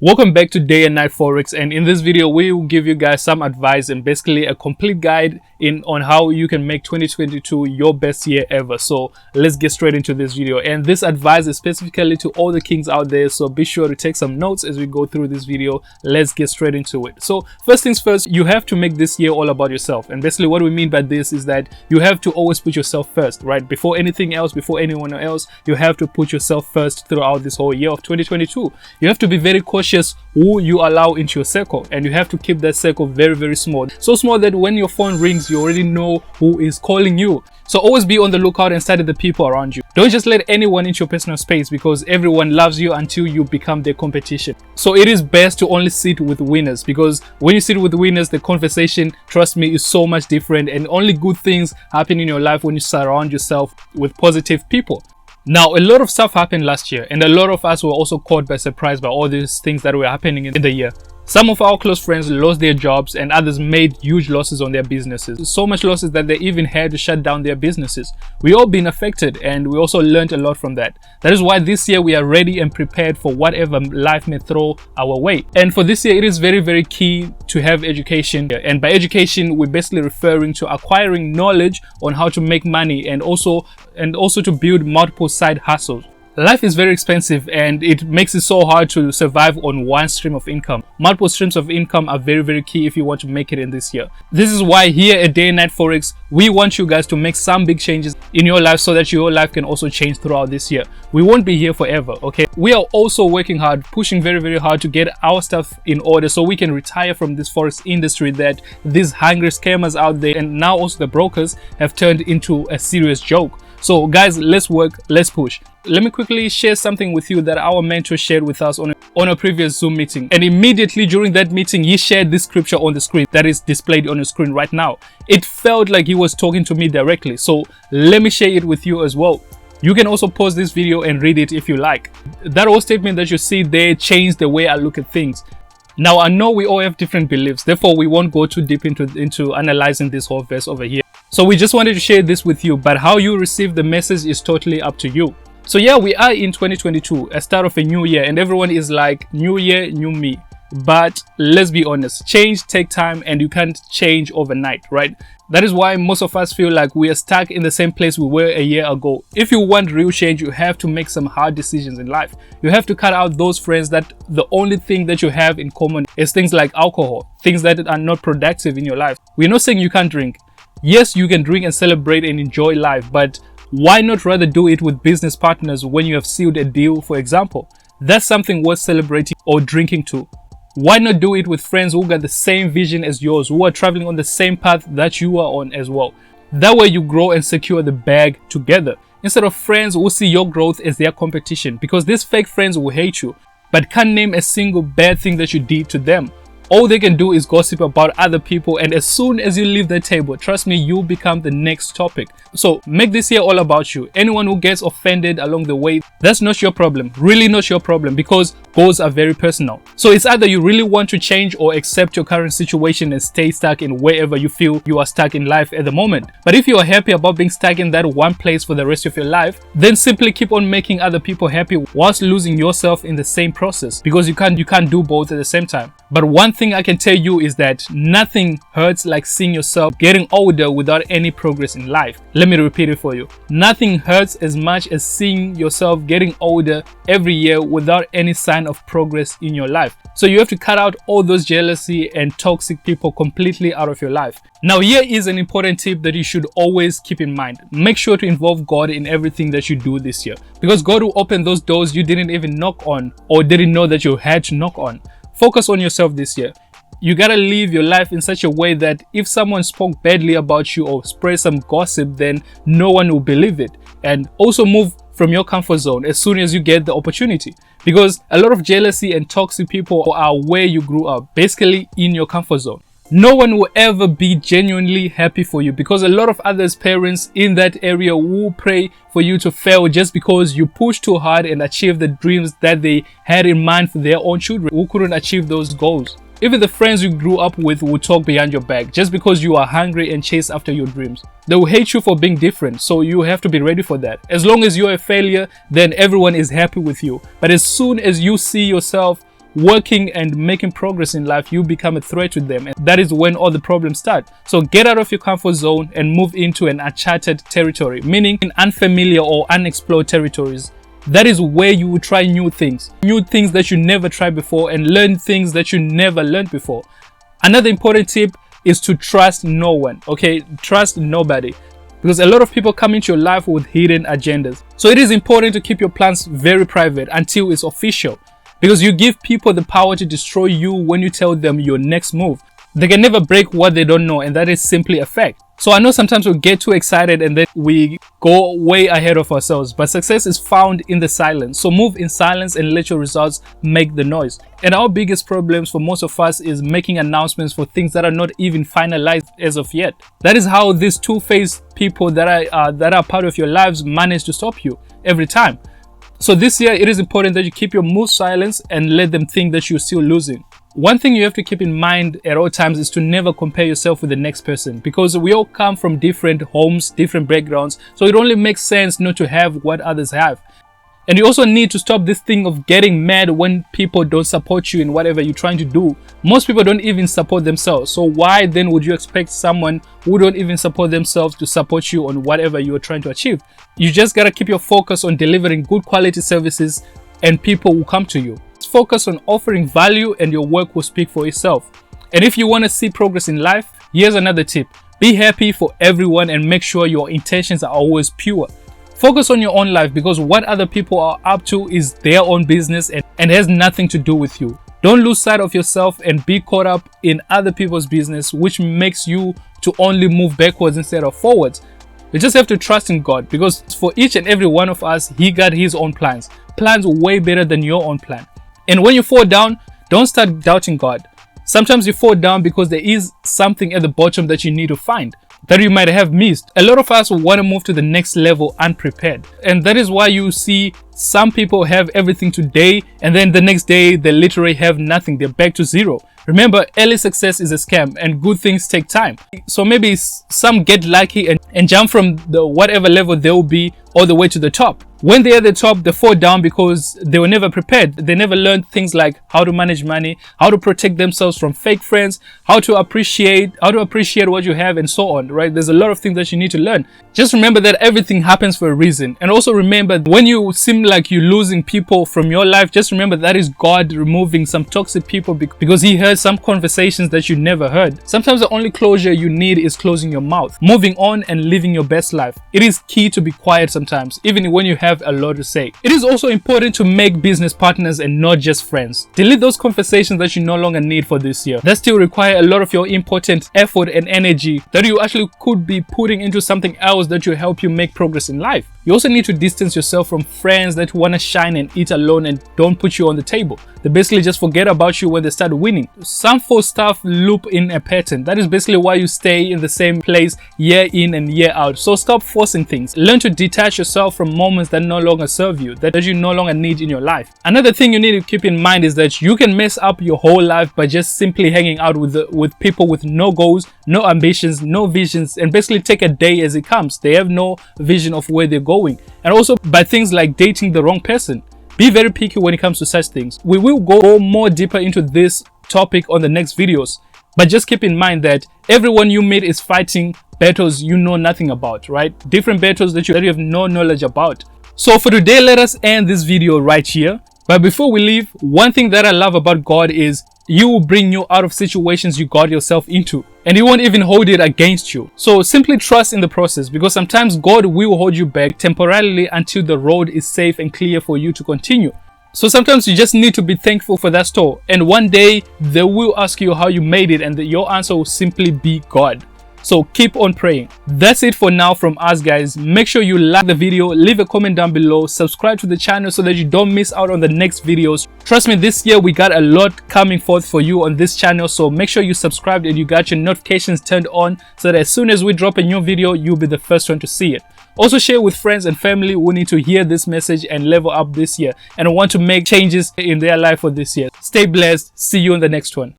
Welcome back to Day and Night Forex, and in this video we will give you guys some advice and basically a complete guide on how you can make 2022 your best year ever. So let's get straight into this video, and this advice is specifically to all the kings out there, so be sure to take some notes as we go through this video. Let's get straight into it. So first things first, you have to make this year all about yourself, and basically what we mean by this is that you have to always put yourself first, right? Before anything else, before anyone else, you have to put yourself first throughout this whole year of 2022. You have to be very cautious who you allow into your circle, and you have to keep that circle very small, so small that when your phone rings you already know who is calling you. So always be on the lookout and study the people around you. Don't just let anyone into your personal space, because everyone loves you until you become their competition. So it is best to only sit with winners, because when you sit with winners, the conversation, trust me, is so much different, and only good things happen in your life when you surround yourself with positive people. Now, a lot of stuff happened last year, and a lot of us were also caught by surprise by all these things that were happening in the year. Some of our close friends lost their jobs, and others made huge losses on their businesses. So much losses that they even had to shut down their businesses. We all been affected, and we also learned a lot from that. That is why this year we are ready and prepared for whatever life may throw our way. And for this year, it is very key to have education. And by education, we're basically referring to acquiring knowledge on how to make money, and also to build multiple side hustles. Life is very expensive, and it makes it so hard to survive on one stream of income. Multiple streams of income are very key if you want to make it in this year. This is why here at Day and Night Forex, we want you guys to make some big changes in your life so that your life can also change throughout this year. We won't be here forever, okay? We are also working hard, pushing very hard to get our stuff in order so we can retire from this forex industry that these hungry scammers out there, and now also the brokers, have turned into a serious joke. So guys, let's work, let's push. Let me quickly share something with you that our mentor shared with us on a previous Zoom meeting. And immediately during that meeting, he shared this scripture on the screen that is displayed on your screen right now. It felt like he was talking to me directly. So let me share it with you as well. You can also pause this video and read it if you like. That whole statement that you see there changed the way I look at things. Now, I know we all have different beliefs, therefore we won't go too deep into analyzing this whole verse over here. So we just wanted to share this with you, but how you receive the message is totally up to you. So yeah, we are in 2022, a start of a new year, and everyone is like, new year, new me. But let's be honest, change takes time, and you can't change overnight, right? That is why most of us feel like we are stuck in the same place we were a year ago. If you want real change, you have to make some hard decisions in life. You have to cut out those friends that the only thing that you have in common is things like alcohol, things that are not productive in your life. We're not saying you can't drink. Yes, you can drink and celebrate and enjoy life, but why not rather do it with business partners when you have sealed a deal, for example? That's something worth celebrating or drinking to. Why not do it with friends who got the same vision as yours, who are traveling on the same path that you are on as well? That way you grow and secure the bag together, instead of friends who see your growth as their competition, because these fake friends will hate you, but can't name a single bad thing that you did to them. All they can do is gossip about other people, and as soon as you leave the table, trust me, you'll become the next topic. So make this year all about you. Anyone who gets offended along the way, that's not your problem, really not your problem, because goals are very personal. So it's either you really want to change or accept your current situation and stay stuck in wherever you feel you are stuck in life at the moment. But if you are happy about being stuck in that one place for the rest of your life, then simply keep on making other people happy whilst losing yourself in the same process, because you can't do both at the same time. But one thing I can tell you is that nothing hurts like seeing yourself getting older without any progress in life. Let me repeat it for you. Nothing hurts as much as seeing yourself getting older every year without any sign of progress in your life. So you have to cut out all those jealousy and toxic people completely out of your life. Now, here is an important tip that you should always keep in mind. Make sure to involve God in everything that you do this year, because God will open those doors you didn't even knock on or didn't know that you had to knock on. Focus on yourself this year. You gotta live your life in such a way that if someone spoke badly about you or spread some gossip, then no one will believe it. And also move from your comfort zone as soon as you get the opportunity, because a lot of jealousy and toxic people are where you grew up, basically in your comfort zone. No one will ever be genuinely happy for you, because a lot of others' parents in that area will pray for you to fail just because you pushed too hard and achieved the dreams that they had in mind for their own children who couldn't achieve those goals. Even the friends you grew up with will talk behind your back just because you are hungry and chase after your dreams. They will hate you for being different, so you have to be ready for that. As long as you're a failure, then everyone is happy with you. But as soon as you see yourself working and making progress in life, you become a threat to them, and that is when all the problems start. So get out of your comfort zone and move into an uncharted territory, meaning in unfamiliar or unexplored territories. That is where you will try new things that you never tried before, and learn things that you never learned before. Another important tip is to trust no one. Okay, trust nobody, because a lot of people come into your life with hidden agendas. So it is important to keep your plans very private until it's official, because you give people the power to destroy you when you tell them your next move. They can never break what they don't know, and that is simply a fact. So I know sometimes we get too excited and then we go way ahead of ourselves, but success is found in the silence. So move in silence and let your results make the noise. And our biggest problems for most of us is making announcements for things that are not even finalized as of yet. That is how these two-faced people that are part of your lives manage to stop you every time. So this year, it is important that you keep your moves silent and let them think that you're still losing. One thing you have to keep in mind at all times is to never compare yourself with the next person, because we all come from different homes, different backgrounds. So it only makes sense not to have what others have. And you also need to stop this thing of getting mad when people don't support you in whatever you're trying to do. Most people don't even support themselves. So why then would you expect someone who don't even support themselves to support you on whatever you're trying to achieve? You just gotta keep your focus on delivering good quality services, and people will come to you. Focus on offering value, and your work will speak for itself. And if you want to see progress in life, here's another tip. Be happy for everyone and make sure your intentions are always pure. Focus on your own life, because what other people are up to is their own business and has nothing to do with you. Don't lose sight of yourself and be caught up in other people's business, which makes you to only move backwards instead of forwards. You just have to trust in God, because for each and every one of us, He got His own plans way better than your own plan. And when you fall down, don't start doubting God. Sometimes you fall down because there is something at the bottom that you need to find, that you might have missed. A lot of us want to move to the next level unprepared. And that is why you see some people have everything today, and then the next day they literally have nothing. They're back to zero. Remember, early success is a scam, and good things take time. So maybe some get lucky and jump from the whatever level they will be all the way to the top. When they're at the top, they fall down because they were never prepared. They never learned things like how to manage money, how to protect themselves from fake friends, how to appreciate what you have, and so on, right? There's a lot of things that you need to learn. Just remember that everything happens for a reason. And also remember, when you seem like you're losing people from your life, just remember that is God removing some toxic people because He heard some conversations that you never heard. Sometimes the only closure you need is closing your mouth, moving on and living your best life. It is key to be quiet sometimes, even when you have a lot to say. It is also important to make business partners and not just friends. Delete those conversations that you no longer need for this year. That still require a lot of your important effort and energy that you actually could be putting into something else that will help you make progress in life. You also need to distance yourself from friends that want to shine and eat alone and don't put you on the table. They basically just forget about you when they start winning. Some force stuff loop in a pattern. That is basically why you stay in the same place year in and year out. So stop forcing things. Learn to detach yourself from moments that no longer serve you, that you no longer need in your life. Another thing you need to keep in mind is that you can mess up your whole life by just simply hanging out with people with no goals, no ambitions, no visions, and basically take a day as it comes. They have no vision of where they're going. And also by things like dating the wrong person. Be very picky when it comes to such things. We will go more deeper into this topic on the next videos, but just keep in mind that everyone you meet is fighting battles you know nothing about, right? Different battles that you have no knowledge about. So for today, let us end this video right here. But before we leave, one thing that I love about God is He will bring you out of situations you got yourself into, and He won't even hold it against you. So simply trust in the process, because sometimes God will hold you back temporarily until the road is safe and clear for you to continue. So sometimes you just need to be thankful for that store, and one day they will ask you how you made it, and your answer will simply be God. So keep on praying. That's it for now from us, guys. Make sure you like the video, leave a comment down below, subscribe to the channel so that you don't miss out on the next videos. Trust me, this year we got a lot coming forth for you on this channel, so make sure you subscribed and you got your notifications turned on so that as soon as we drop a new video, you'll be the first one to see it. Also share with friends and family who need to hear this message and level up this year and want to make changes in their life for this year. Stay blessed. See you in the next one.